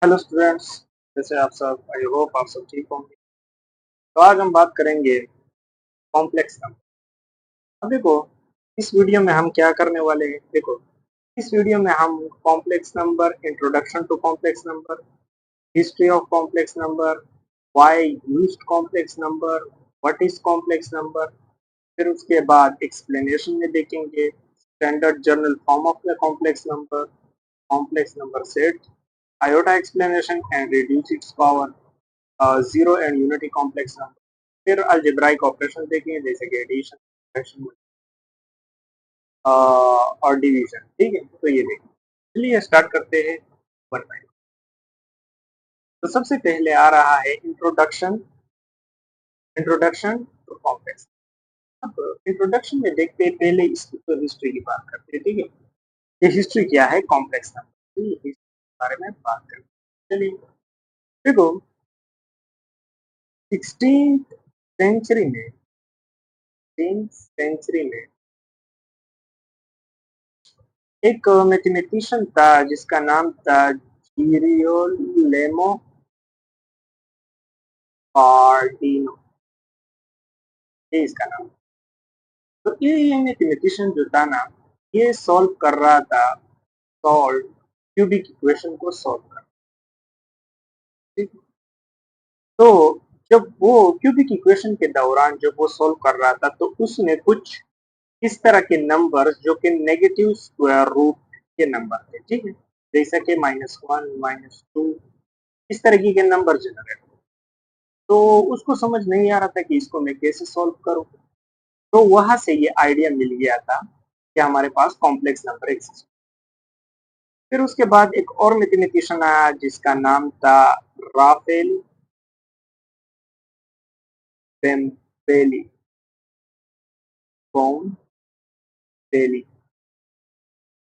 Hello students. जैसे आप सब, आई होप आप सब ठीक होंगे। तो आज हम बात करेंगे कॉम्प्लेक्स नंबर। अब देखो, इस वीडियो में हम क्या करने वाले हैं। देखो, इस वीडियो में हम complex number, introduction to complex number, history of complex number, why used complex number, what is complex number, फिर उसके बाद एक्सप्लेनेशन में देखेंगे standard general form of the complex number, complex number set, iota explanation and reduce its power, zero and unity complex number, फिर algebraic operation देखेंगे जैसे कि addition, subtraction और डिवीजन। ठीक है, तो ये देखें। चलिए स्टार्ट करते हैं वन बाय वन। तो सबसे पहले आ रहा है इंट्रोडक्शन। Introduction to complex. अब इंट्रोडक्शन में देखते हैं, पहले इसकी तो हिस्ट्री की बात करते हैं। ठीक है, ये हिस्ट्री क्या है कॉम्प्लेक्स नंबर, ये हिस्ट्री के बारे में बात करते हैं। चलिए देखो, 16th सेंचुरी में, 16th सेंचुरी में एक मैथमेटिशियन था जिसका नाम था जिरियोलेमो पार्डिनो, ये इसका नाम। तो ये मैथमेटिशियन जो था ना, ये सॉल्व कर रहा था, सॉल्व क्यूबिक इक्वेशन को सॉल्व कर। ठीक है? तो जब वो क्यूबिक इक्वेशन के दौरान जब वो सॉल्व कर रहा था, तो उसने कुछ इस तरह के नंबर जो कि नेगेटिव स्क्वायर रूट के नंबर थे। ठीक है, जैसा कि -1, -2, इस तरीके के नंबर जनरेट। तो उसको समझ नहीं आ रहा था कि इसको मैं कैसे सॉल्व करूं। तो वहां से ये आइडिया मिल गया था कि हमारे पास कॉम्प्लेक्स नंबर एग्जिस्ट। फिर उसके बाद एक और मैथमेटिशियन आया जिसका नाम था राफेल बेली बॉम बेली।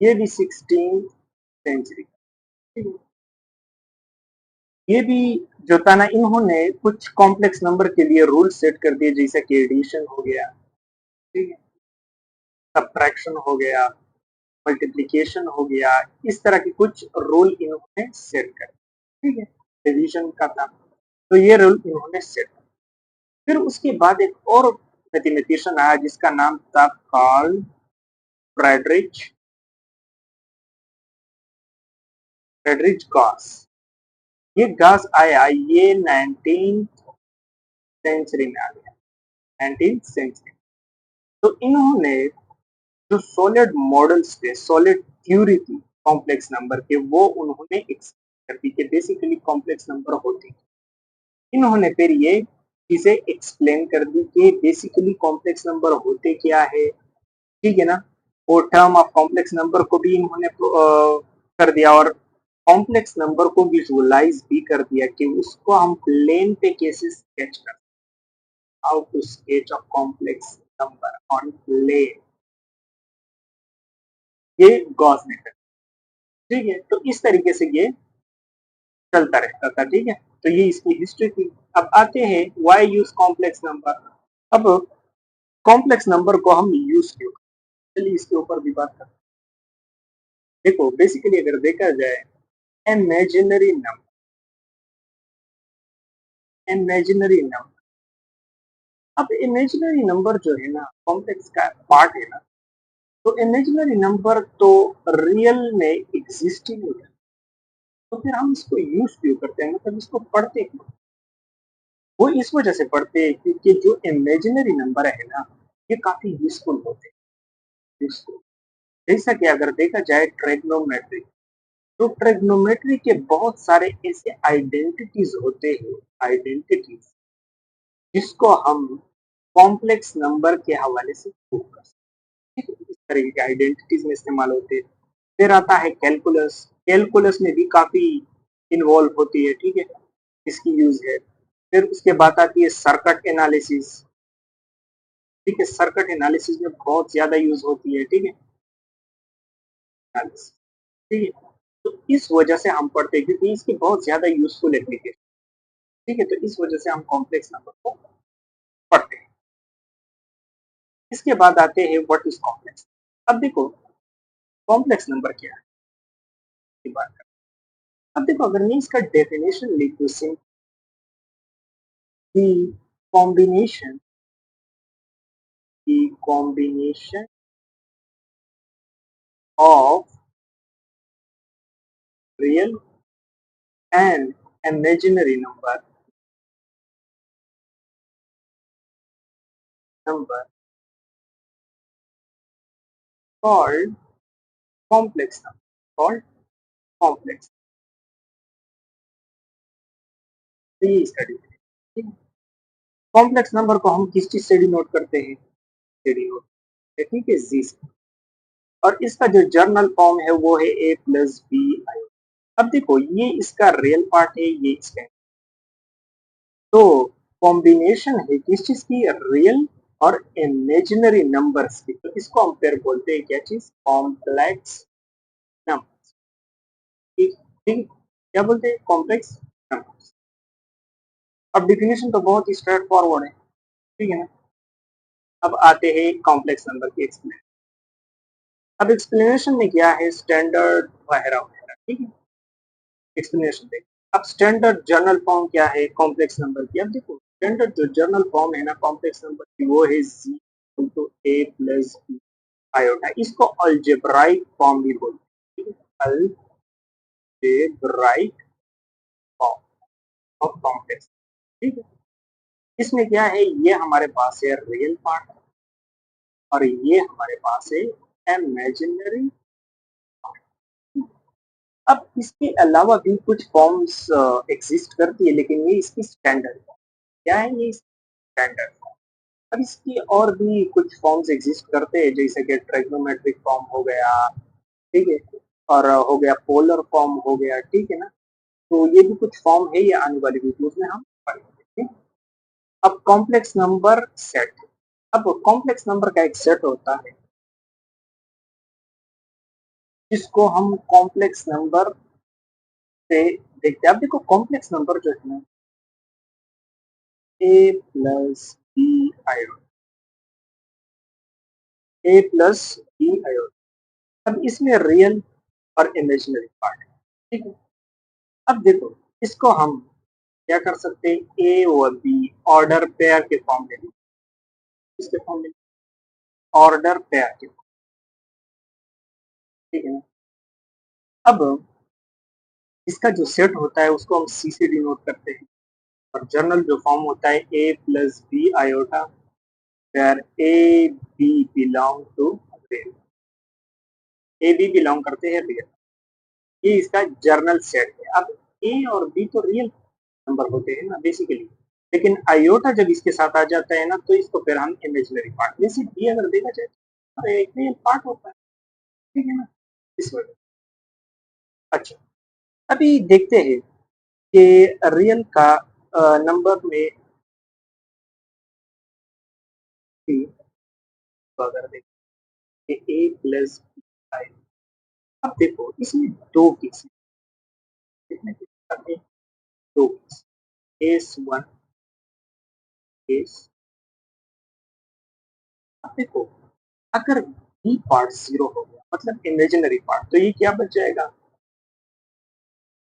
ये भी 16th सेंचुरी। ये भी जो था ना, इन्होंने कुछ कॉम्प्लेक्स नंबर के लिए रूल सेट कर दिए, जैसे कि एडिशन हो गया, ठीक है, सब्ट्रैक्शन हो गया, मल्टीप्लिकेशन हो गया। इस तरह के कुछ रूल इन्होंने सेट कर, ठीक है, डिवीजन का था। तो ये रूल इन्होंने सेट। फिर उसके बाद एक और मैथमेटिशियन आया जिसका नाम था कार्ल फ्रेडरिच फ्रेडरिच गॉस। ये गॉस आया, ये 19th सेंचुरी में आ गया, 19th सेंचुरी। तो इन्होंने जो सॉलिड मॉडल्स थे, सॉलिड थ्योरी थी कॉम्प्लेक्स नंबर के, वो उन्होंने एक्सप्लेन कर दी कि बेसिकली कॉम्प्लेक्स नंबर होती। इन्होंने फिर ये चीजें एक्सप्लेन कर दी कि बेसिकली कॉम्प्लेक्स नंबर होते क्या है। ठीक है ना, और टर्म ऑफ कॉम्प्लेक्स नंबर को भी इन्होंने कर दिया, और कॉम्प्लेक्स नंबर को विजुअलाइज भी कर दिया कि उसको हम प्लेन पे कैसे स्केच कर, how to sketch a complex number on plane. ये गॉस ने कर, ठीक है। तो इस तरीके से ये चलता रहता था। ठीक है, तो ये इसकी हिस्ट्री थी। अब आते हैं व्हाई यूज कॉम्प्लेक्स नंबर। अब कॉम्प्लेक्स नंबर को हम यूज क्यों, चलिए इसके ऊपर भी बात करते हैं। देखो बेसिकली अगर देखा जाए, इमेजिनरी नंबर, इमेजिनरी नंबर, अब इमेजिनरी नंबर जो है ना, कॉम्प्लेक्स का पार्ट है ना। तो इमेजिनरी नंबर तो रियल में एग्जिस्ट ही नहीं है, तो फिर हम इसको यूज क्यों करते हैं, मतलब इसको पढ़ते क्यों। वो इस वजह से पढ़ते हैं क्योंकि जो इमेजिनरी नंबर है ना, ये काफी यूजफुल होते हैं। यूजफुल, जैसा कि अगर देखा जाए ट्रिग्नोमेट्री, तो ट्रिग्नोमेट्री के बहुत सारे ऐसे आइडेंटिटीज होते हैं, आइडेंटिटीज जिसको हम कॉम्प्लेक्स नंबर के हवाले से प्रूव कर सकते हैं। इस तरह के आइडेंटिटीज में इस्तेमाल होते हैं। फिर आता है कैलकुलस, कैलकुलस में भी काफी इन्वॉल्व होती है। ठीक है, इसकी यूज है। फिर उसके बाद आती है सर्किट एनालिसिस। ठीक है, सर्किट एनालिसिस में बहुत ज्यादा यूज होती है। ठीक है, एनालिसिस, ठीक है। तो इस वजह से हम पढ़ते हैं क्योंकि इसकी बहुत ज्यादा यूजफुल एप्लीकेशन। ठीक है, तो इस वजह से हम कॉम्प्लेक्स नंबर को पढ़ते हैं। इसके बाद आते हैं व्हाट इज कॉम्प्लेक्स। अब देखो, कॉम्प्लेक्स नंबर क्या है, की बात करें। अब देखो अगर मैं इसका डेफिनेशन लिख दूं the combination the combination of real and imaginary number called complex number called complex। तो ये इसका definition। कॉम्प्लेक्स नंबर को हम किस चीज से डिनोट करते हैं, से डिनोट, ठीक है, जी से। और इसका जो जर्नल फॉर्म है वो है a प्लस बी आई। अब देखो ये इसका रियल पार्ट है, ये इसका, तो कॉम्बिनेशन है किस चीज की, रियल और इमेजिनरी नंबर्स की, तो इसको हम फिर बोलते हैं क्या चीज, कॉम्प्लेक्स नंबर्स। ठीक ठीक, क्या बोलते हैं, कॉम्प्लेक्स नंबर्स। अब डिफिनेशन तो बहुत ही स्ट्रेट फॉरवर्ड है, ठीक है ना। अब आते हैं कॉम्प्लेक्स नंबर की एक्सप्लेनेशन। अब एक्सप्लेनेशन में क्या है, स्टैंडर्ड वगैरह वगैरह, ठीक है। एक्सप्लेनेशन देखिए, अब स्टैंडर्ड जर्नल फॉर्म क्या है कॉम्प्लेक्स नंबर की। अब देखो स्टैंडर्ड जो जर्नल फॉर्म है ना कॉम्प्लेक्स नंबर की, वो है जी इंटू ए प्लस बी आयोटा। इसको अल्जेब्राइक फॉर्म भी बोलते हैं, अल्जेब्राइक फॉर्म ऑफ कॉम्प्लेक्स, ठीक है। इसमें क्या है, ये हमारे पास है रियल पार्ट और ये हमारे पास है इमेजिनरी पार्ट। अब इसके अलावा भी कुछ फॉर्म्स एग्जिस्ट करती है, लेकिन ये इसकी स्टैंडर्ड, क्या है, ये स्टैंडर्ड। अब इसकी और भी कुछ फॉर्म्स एग्जिस्ट करते हैं, जैसे कि ट्रिग्नोमेट्रिक फॉर्म हो गया, ठीक है, और हो गया पोलर फॉर्म हो गया, ठीक है ना। तो ये भी कुछ फॉर्म है, ये आने वाली वीडियोस में हम पढ़ेंगे, ठीक? अब कॉम्प्लेक्स नंबर सेट। अब कॉम्प्लेक्स नंबर का एक सेट होता है जिसको हम कॉम्प्लेक्स नंबर से देखते हैं। अब देखो कॉम्प्लेक्स नंबर जो है ना, ए प्लस बी आयोन, ए प्लस बी आयोन। अब इसमें रियल और इमेजिनरी पार्ट है, ठीक है। अब देखो इसको हम क्या कर सकते हैं, ए और बी ऑर्डर पेयर के फॉर्म में, इसके फॉर्म में ऑर्डर पेयर के, ठीक है ना। अब इसका जो सेट होता है उसको हम सी से डिनोट करते हैं, और जनरल जो फॉर्म होता है a plus b iota, where a b belong to real, a b belong करते हैं रियल। ये इसका जर्नल सेट है। अब ए और बी तो रियल नंबर होते हैं ना बेसिकली, लेकिन आयोटा जब इसके साथ आ जाता है ना तो इसको फिर हम इमेजिनरी पार्ट, जैसे बी अगर देखा जाए तो एक रियल पार्ट होता है, ठीक है ना, इस वजह। अच्छा, अभी देखते हैं कि रियल का नंबर में भी, तो अगर देखें ए प्लस बी आई, अब देखो इसमें दो केस, कितने केस, दो केस, केस वन, केस। अब देखो अगर बी पार्ट जीरो हो गया मतलब इमेजिनरी पार्ट, तो ये क्या बच जाएगा,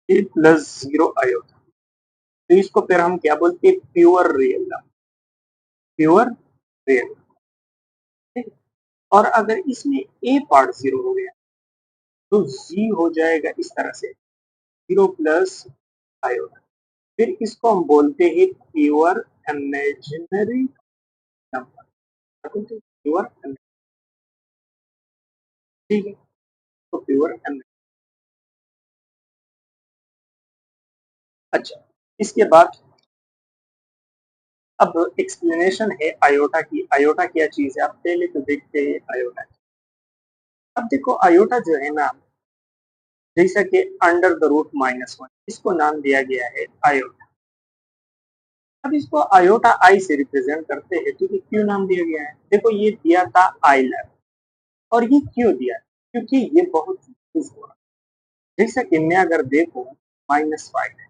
ए प्लस जीरो आयोटा। तो इसको फिर हम क्या बोलते हैं, pure real number, pure real, ठीक है। और अगर इसमें ए पार्ट जीरो हो गया तो जी हो जाएगा इस तरह से, जीरो प्लस आयोटा। फिर इसको हम बोलते हैं प्योर इमेजिनरी नंबर, प्योर, ठीक है, तो प्योर। अच्छा, इसके बाद अब एक्सप्लेनेशन है आयोटा की। आयोटा क्या चीज है, आप पहले तो देखते हैं आयोटा। अब देखो आयोटा जो है ना, जैसा कि under the root minus one, इसको नाम दिया गया है आयोटा। अब इसको आयोटा आई से रिप्रेजेंट करते हैं, क्योंकि क्यों नाम दिया गया है, देखो ये दिया था आई लेवल, और ये क्यों दिया, क्योंकि ये बहुत यूज हुआ। जैसा कि मैं अगर देखूं -5 है,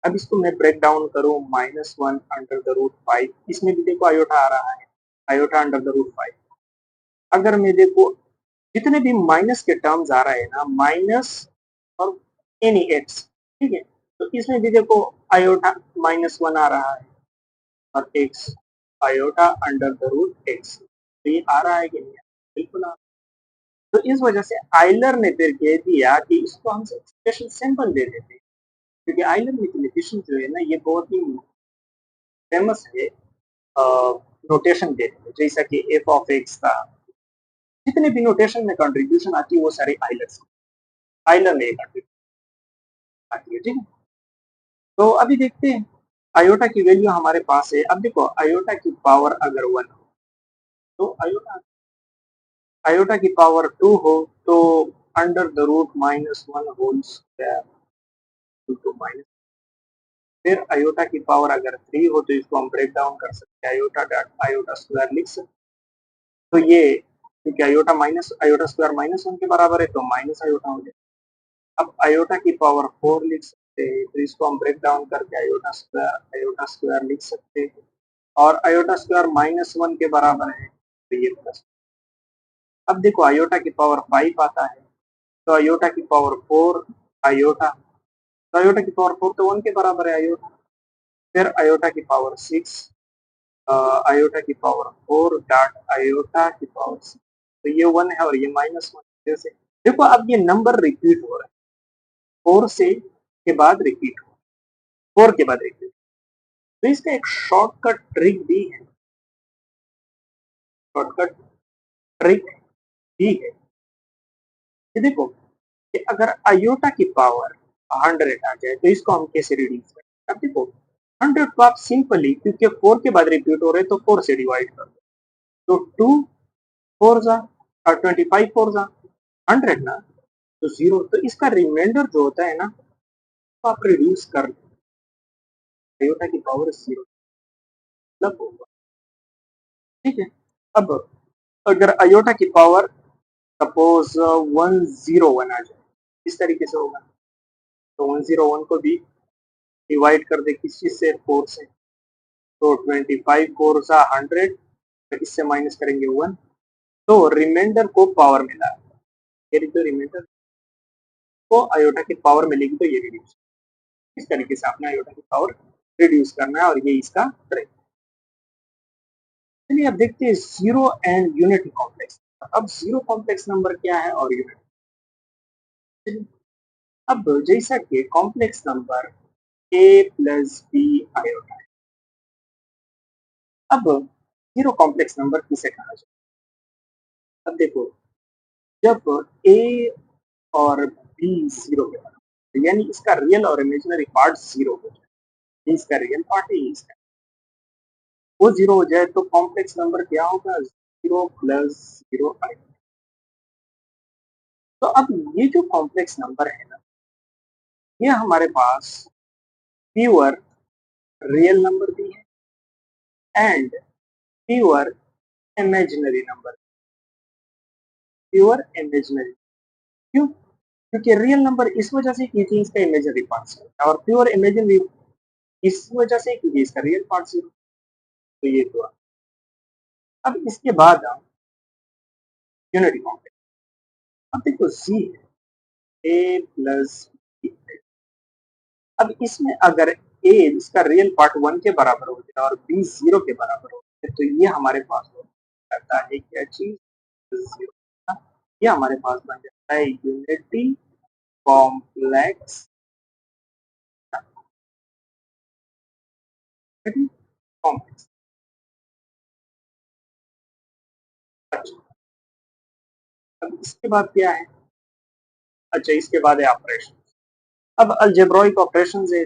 अब इसको मैं ब्रेक डाउन करूं -1 अंडर द रूट 5, इसमें भी देखो आयोटा आ रहा है, आयोटा अंडर द रूट 5। अगर मैं देखो जितने भी माइनस के टर्म्स आ रहे हैं ना, माइनस और एनी एक्स, ठीक है। तो इसमें भी देखो आयोटा -1 आ रहा है और x iota under the root x, तो ये आ रहा है कि नहीं? बिल्कुल आ रहा है। तो इस वजह से आइलर ने फिर कह दिया कि इसको हम एक्सप्रेशन सिंपल दे देते हैं, क्योंकि आइलर मैथमेटिशियन जो है ना ये बहुत ही फेमस है नोटेशन देने में, जैसा कि एफ ऑफ एक्स का जितने भी नोटेशन में कंट्रीब्यूशन आती है वो सारी आइलर ने कंट्रीब्यूट आती है, ठीक है। तो अभी देखते हैं आयोटा की वैल्यू हमारे पास है। अब देखो आयोटा की पावर अगर 1 हो तो आयोटा की पावर 2 हो तो under the root -1 whole square to minus, फिर आयोटा की पावर अगर 3 हो तो इसको हम ब्रेक डाउन कर सकते हैं, आयोटा डॉट आयोटा स्क्वायर लिख सकते हैं। तो ये क्योंकि आयोटा माइनस आयोटा स्क्वायर -1 के बराबर है तो माइनस आयोटा हो जाए। अब आयोटा की पावर 4 लिख सकते हैं, तो इसको हम ब्रेक डाउन करके आयोटा स्क्वायर लिख सकते हैं, और आयोटा स्क्वायर -1 के बराबर है तो ये प्लस। अब देखो आयोटा की पावर 5 आता है तो आयोटा की पावर 4 आयोटा, तो आयोटा की पावर 4 तो 1 के बराबर है आयोटा, फिर आयोटा की पावर 6 आयोटा की पावर 4 डॉट आयोटा की पावर 6, तो ये 1 है और ये -1 जैसे। देखो अब ये नंबर रिपीट हो रहा है, 4 से के बाद रिपीट हो, 4 के बाद रिपीट, तो इसका एक शॉर्टकट ट्रिक भी है, शॉर्टकट ट्रिक भी है कि देखो कि अगर आयोटा की पावर 100 आ जाए तो इसको हम कैसे रिड्यूस करें। अब देखो 100 को आप सिंपली, क्योंकि 4 के बाद रिपीट हो रहे तो 4 से डिवाइड कर दो, तो 2 4 जा और 25 4 जा 100 ना, तो 0, तो इसका रिमाइंडर जो होता है ना तो आप रिड्यूस कर दो, आयोटा की पावर 0 मतलब होगा, ठीक है। अब अगर आयोटा की पावर सपोज 101 आ जाए, इस तरीके से होगा, तो 101 को भी डिवाइड कर दे किस चीज से, 4 से, तो 25 4 सा 100, तो इससे माइनस करेंगे 1, तो रिमाइंडर को पावर मिला, ये जो रिमाइंडर को आयोटा की पावर मिलेगी तो ये रिड्यूस, इस तरीके से आपने आयोटा की पावर रिड्यूस करना है, और ये इसका ट्रिक। चलिए अब देखते हैं जीरो एंड यूनिट कॉम्प्लेक्स। अब जीरो कॉम्प्लेक्स नंबर क्या है और यूनिट, अब जैसा कि complex number a plus b iota है, अब जीरो कॉम्प्लेक्स नंबर किसे कहा जाए। अब देखो जब a और b जीरो के बराबर, यानी इसका रियल और इमेजिनरी पार्ट जीरो हो जाए, ये इसका रियल पार्ट है, इसका वो जीरो हो जाए तो कॉम्प्लेक्स नंबर क्या होगा, जीरो प्लस जीरो आएगा। तो अब ये जो कॉम्प्लेक्स नंबर है ना, ये हमारे पास प्योर रियल नंबर भी है and pure imaginary number, pure imaginary, क्यों? क्योंकि रियल नंबर इस वजह से क्योंकि इसका इमेजिनरी पार्ट है, और प्योर इमेजिनरी इस वजह से क्योंकि इसका रियल पार्ट है, तो ये हुआ। अब इसके बाद हम यूनिटी कॉम्प्लेक्स, अब देखो सी है ए प्लस बी, अब इसमें अगर ए इसका रियल पार्ट 1 के बराबर हो जाए और बी 0 के बराबर हो जाए तो ये हमारे पास हो जाता है क्या चीज, 0, ये हमारे पास बन जाता है यूनिटी कॉम्प्लेक्स, कॉम्प्लेक्स। अच्छा, अब इसके बाद क्या है, अच्छा इसके बाद है ऑपरेशन। अब अलजेब्रोइक ऑपरेशन है,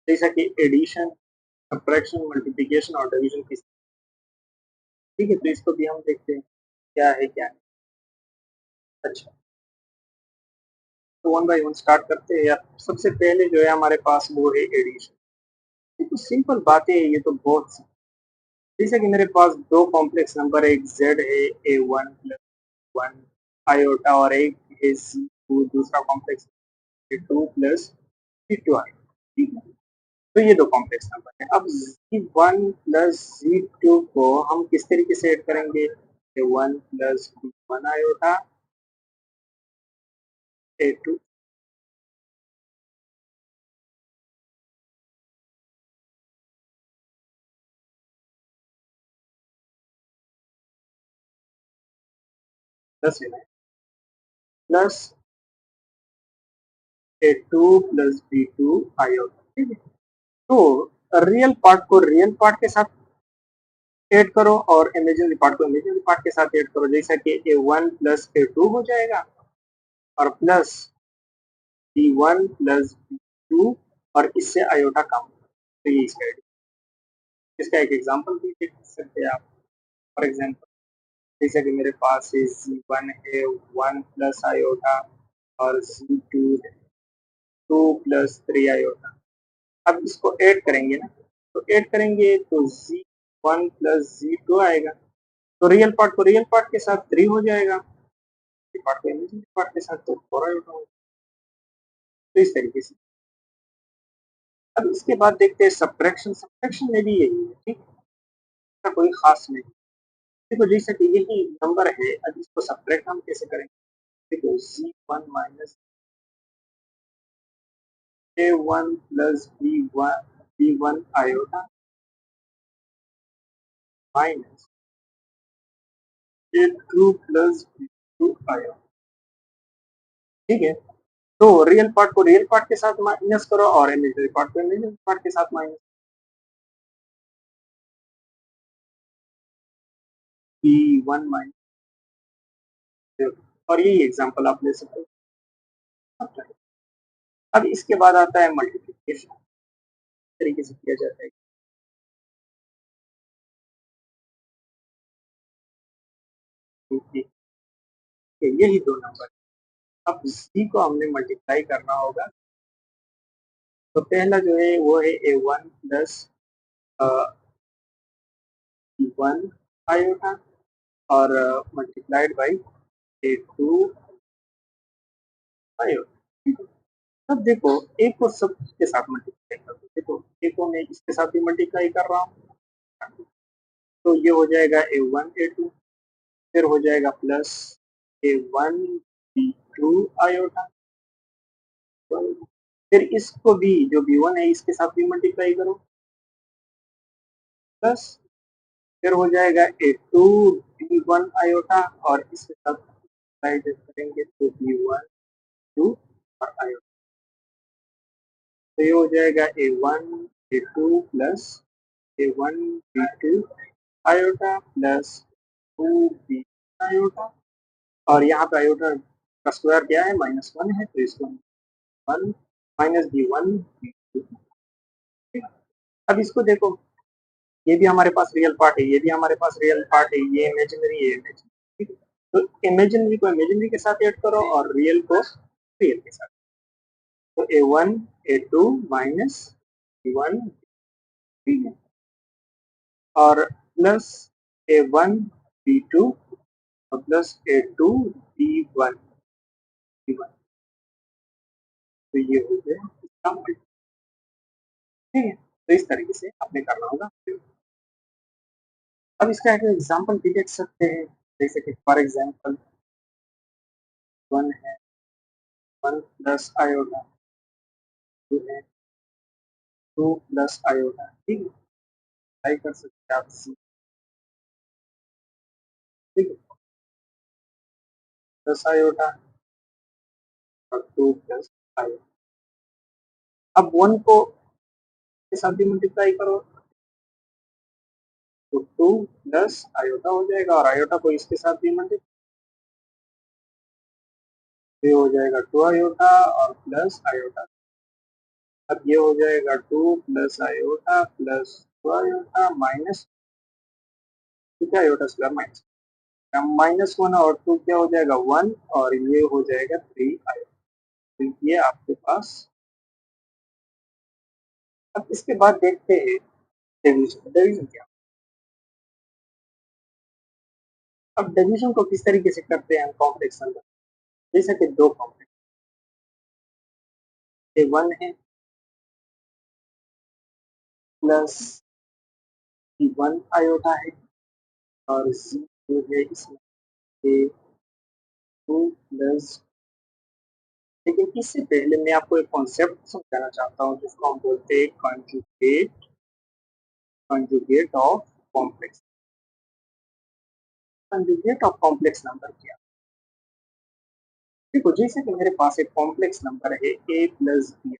जैसा कि एडिशन सब्ट्रैक्शन मल्टीप्लिकेशन और डिवीजन की, ठीक है, तो इसको भी हम देखते हैं क्या है क्या नहीं। अच्छा, तो वन बाय वन स्टार्ट करते हैं यार। सबसे पहले जो है हमारे पास वो है एडिशन, ये तो सिंपल बात है, ये तो बहुत जैसे कि मेरे पास दो कॉम्प्लेक्स नंबर है, एक जेड है a one plus one iota, और एक है सी टू, दूसरा complex two plus c two i, ठीक है। तो ये दो कॉम्प्लेक्स नंबर है। अब Z1 प्लस Z2 को हम किस तरीके से ऐड करेंगे, A1 plus B1 iota A2, plus है plus A2 plus B2 iota, ठीक है। तो रियल पार्ट को रियल पार्ट के साथ ऐड करो और इमेजिनरी पार्ट को इमेजिनरी पार्ट के साथ ऐड करो, जैसा कि A1 प्लस A2 हो जाएगा और प्लस B1 प्लस B2 और इससे आयोटा कम। तो ये इसका एक एग्जांपल भी देख सकते हैं आप। फॉर एग्जांपल जैसे कि मेरे पास है Z1 है 1 प्लस आयोटा और Z2 है 2 प्लस 3 आयोटा। अब इसको ऐड करेंगे ना, तो ऐड करेंगे तो Z1 प्लस Z2 आएगा। तो रियल पार्ट को रियल पार्ट के साथ 3 हो जाएगा, पार्ट को इमेजिनरी पार्ट के साथ तो 4 आयोटा होगा। तो इस तरीके से। अब इसके बाद देखते हैं सब्ट्रैक्शन। सब्ट्रैक्शन में भी यही है, ठीक है, इसका कोई खास नहीं। देखो जैसे कि यही नंबर है, अब इसको सब्ट्रैक्ट हम कैसे करेंगे। देखो C1 minus A1 plus B1 iota minus A2 plus B2 iota, ठीक है। तो रियल पार्ट को रियल पार्ट के साथ माइनस करो और इमेजिनरी पार्ट को इमेजिनरी पार्ट के साथ माइनस। B1 माइनस, और यही एग्जांपल आप ले सकते हो। अब इसके बाद आता है मल्टीप्लिकेशन, तरीके से किया जाता है। यही दो नंबर, अब सी को हमने मल्टीप्लाई करना होगा। तो पहला जो है वो है A1 प्लस B1 आयोटा और मल्टीप्लाइड बाई A2 आयोटा। अब देखो ए को सब के साथ मल्टीप्लाई कर दो। देखो ए को मैं इसके साथ भी मल्टीप्लाई कर रहा हूँ, तो ये हो जाएगा A1 A2, फिर हो जाएगा प्लस A1 B2 आयोटा, फिर इसको भी जो B1 है इसके साथ भी मल्टीप्लाई करो, प्लस फिर हो जाएगा A2 B1 आयोटा और इसके साथ मल्टीप्लाई करेंगे तो B1 2 और आयोटा। तो ये हो जाएगा A1 A2 plus A1 B2 iota plus 2B iota, और यहाँ पे आयोटा का स्क्वायर क्या है, -1 है, तो इसको 1 माइनस B1 B2। अब इसको देखो, ये भी हमारे पास रियल पार्ट है, ये भी हमारे पास रियल पार्ट है, ये इमेजिनरी है, इमेजिनरी, ठीक है। तो इमेजिनरी को इमेजिनरी के साथ ऐड करो और रियल को रियल के साथ। तो A1 A2 minus B1 B, और प्लस A1 B2 और प्लस A2 B1 B1। तो ये हो गया इसका मल्टीप्लाई, ठीक है। तो इस तरीके से आपने करना होगा। अब इसका एक एग्जांपल भी देख सकते हैं, जैसे कि फॉर एग्जांपल 1 है 1 प्लस आयोटा, 2 है 2 प्लस आयोटा, ठीक है। ट्राई कर सकते हैं आप इसी, ठीक है, प्लस आयोटा और 2 प्लस आयोटा। अब 1 को के साथ भी मल्टीप्लाई करो तो 2 प्लस आयोटा हो जाएगा और आयोटा को इसके साथ भी मल्टीप्लाई, ये हो जाएगा 2 आयोटा और प्लस आयोटा। अब ये हो जाएगा 2 plus iota plus 2 iota minus, ठीक है, आयोटा स्क्वायर माइनस -1 और 2 क्या हो जाएगा 1 और ये हो जाएगा 3 आयोटा। तो ये आपके पास। अब इसके बाद देखते हैं डिवीजन। डिवीजन क्या, अब डिवीजन को किस तरीके से करते हैं हम कॉम्प्लेक्स नंबर, जैसे कि दो कॉम्प्लेक्स A1 है प्लस C1 आयोटा है और C जो है इसमें A2 प्लस, लेकिन इससे पहले मैं आपको एक कॉन्सेप्ट समझाना चाहता हूँ जिसको हम बोलते हैं conjugate, conjugate of complex. Conjugate of complex number क्या, देखो जैसे कि मेरे पास एक कॉम्प्लेक्स नंबर है a प्लस बी।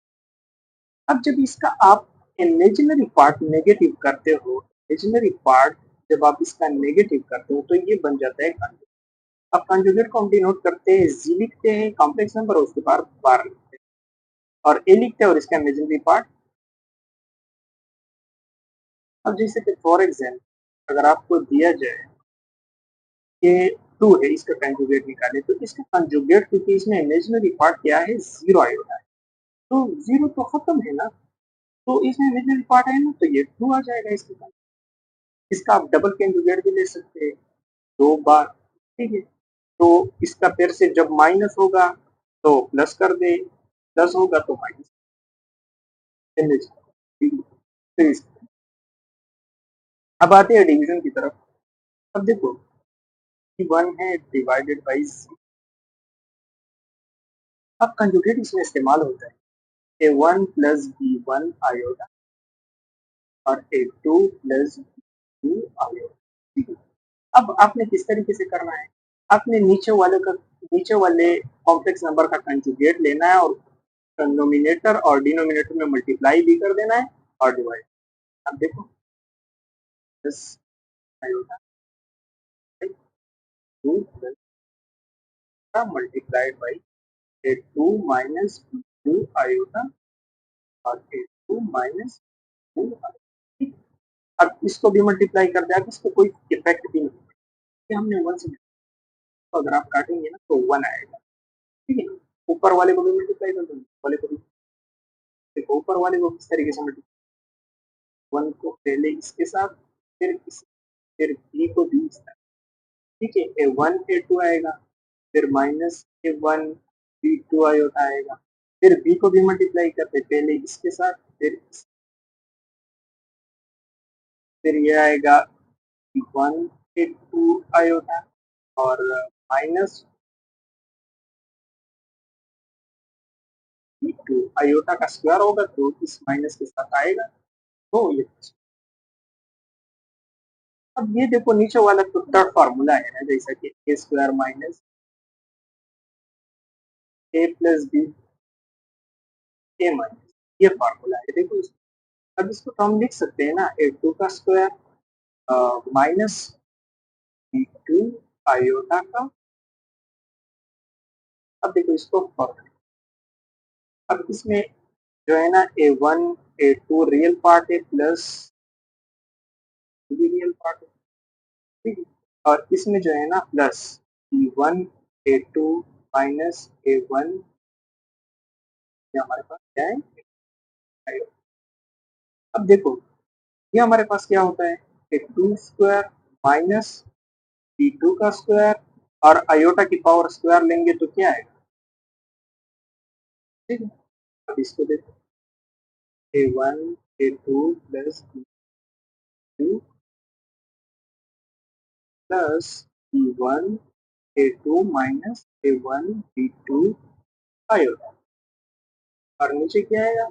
अब जब इसका आप इमेजिनरी पार्ट नेगेटिव करते हो, इमेजिनरी पार्ट जब आप इसका नेगेटिव करते हो तो ये बन जाता है कंजुगेट। अब कंजुगेट को हम डिनोट करते हैं, जी लिखते हैं कॉम्प्लेक्स नंबर और उसके बाद बार लिखते हैं और ए लिखते हैं और इसका इमेजिनरी पार्ट। अब जैसे कि फॉर एग्जाम्पल अगर आपको दिया जाए कि 2 है, इसका कंजुगेट निकाले तो इसका कंजुगेट, क्योंकि इसमें इमेजिनरी पार्ट क्या है, 0 आयोटा है, तो 0 तो खत्म है ना, तो इसमें इमेजिनरी पार्ट है ना, तो ये 2 आ जाएगा इसके पास। इसका आप डबल कंजुगेट भी ले सकते हैं 2 बार, ठीक है। तो इसका फिर से जब माइनस होगा तो प्लस कर दे, प्लस होगा तो माइनस, ठीक है। तो अब आते हैं डिवीजन की तरफ। अब देखो 1 है डिवाइडेड बाई, अब कंजुगेट इसमें इस्तेमाल होता है a one plus b one iota और a two plus b two iota, ठीक है। अब आपने किस तरीके से करना है, आपने नीचे वाले कॉम्प्लेक्स नंबर का कंजुगेट लेना है और नोमिनेटर और डिनोमिनेटर में मल्टीप्लाई भी कर देना है और डिवाइड। अब देखो plus iota two plus multiplied by a two minus two iota और a two minus two iota. अब इसको भी मल्टीप्लाई कर दिया, इसको कोई इफेक्ट भी नहीं है, हमने वन से, तो अगर आप काटेंगे ना तो वन आएगा, ठीक है। ऊपर वाले को भी मल्टीप्लाई कर दो, वाले को भी, देखो ऊपर वाले को किस तरीके से मल्टीप्लाई, वन को पहले इसके साथ, फिर बी को बी इस तरह, ठीक है। ए वन ए टू आएगा, फिर minus a one b two iota आएगा, फिर बी को भी मल्टीप्लाई करते पहले इसके साथ, फिर ये आएगा वन ए टू आयोटा और माइनस बी टू आयोटा का स्क्वायर होगा तो इस माइनस के साथ आएगा, तो ये, अब ये देखो नीचे वाला तो थर्ड फार्मूला है ना, जैसा कि ए स्क्वायर माइनस ए प्लस बी ए माइनस, ये फार्मूला है देखो अब इसको तो हम लिख सकते हैं ना, ए टू का square minus b two iota का। अब देखो इसको फॉर्मूला, अब इसमें जो है ना a one a two real part है प्लस बी रियल पार्ट है, ठीक है। और इसमें जो है ना plus a one a two minus a one, ये हमारे पास क्या है आयोटा। अब देखो ये हमारे पास क्या होता है, a two square minus b two का स्क्वायर और आयोटा की पावर स्क्वायर लेंगे तो क्या आएगा, ठीक है। अब इसको देखो a one a two plus b two plus b one a two minus a one b two iota, और नीचे क्या आएगा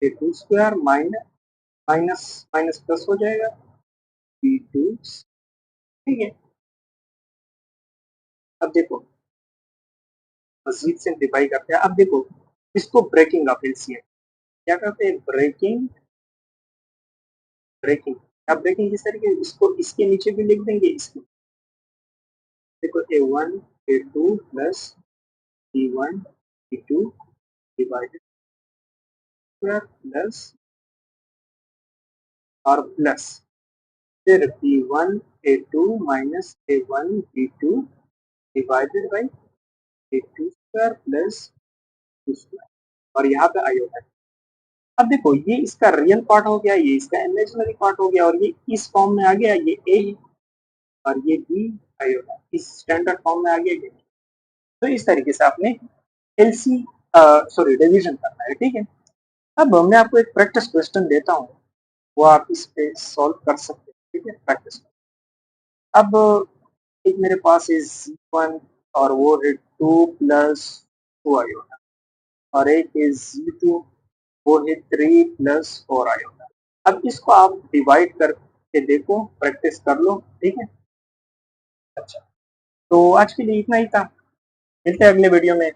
a two square minus minus minus plus हो जाएगा बी टू, ठीक है। अब देखो मजीद सिंप्लीफाई करते हैं, अब देखो इसको ब्रेकिंग ऑफ एलसीएम क्या करते हैं, ब्रेकिंग ब्रेकिंग। अब ब्रेकिंग किस तरीके, इसको इसके नीचे भी लिख देंगे, इसको देखो a one a two plus b one b two divided square plus और प्लस फिर b one a two minus a one b two divided by a two square plus two square, और यहाँ पे आयोटा। अब देखो ये इसका real part हो गया, ये इसका इमेजिनरी पार्ट हो गया, और ये इस फॉर्म में आ गया, ये ए है और ये बी आयोटा इस स्टैंडर्ड फॉर्म में आ गया। तो इस तरीके से आपने एलसी सॉरी डिवीजन करना है, ठीक है। अब मैं आपको एक प्रैक्टिस क्वेश्चन देता हूँ, वो आप इस पे सॉल्व कर सकते हैं, ठीक है। प्रैक्टिस, अब एक मेरे पास है Z1 और वो है 2 प्लस 2 आयोटा, और एक है Z2 वो है 3 प्लस 4 आयोटा। अब इसको आप डिवाइड करके देखो, प्रैक्टिस कर लो, ठीक है। अच्छा, तो आज के लिए इतना ही था। मिलते हैं अगले वीडियो में।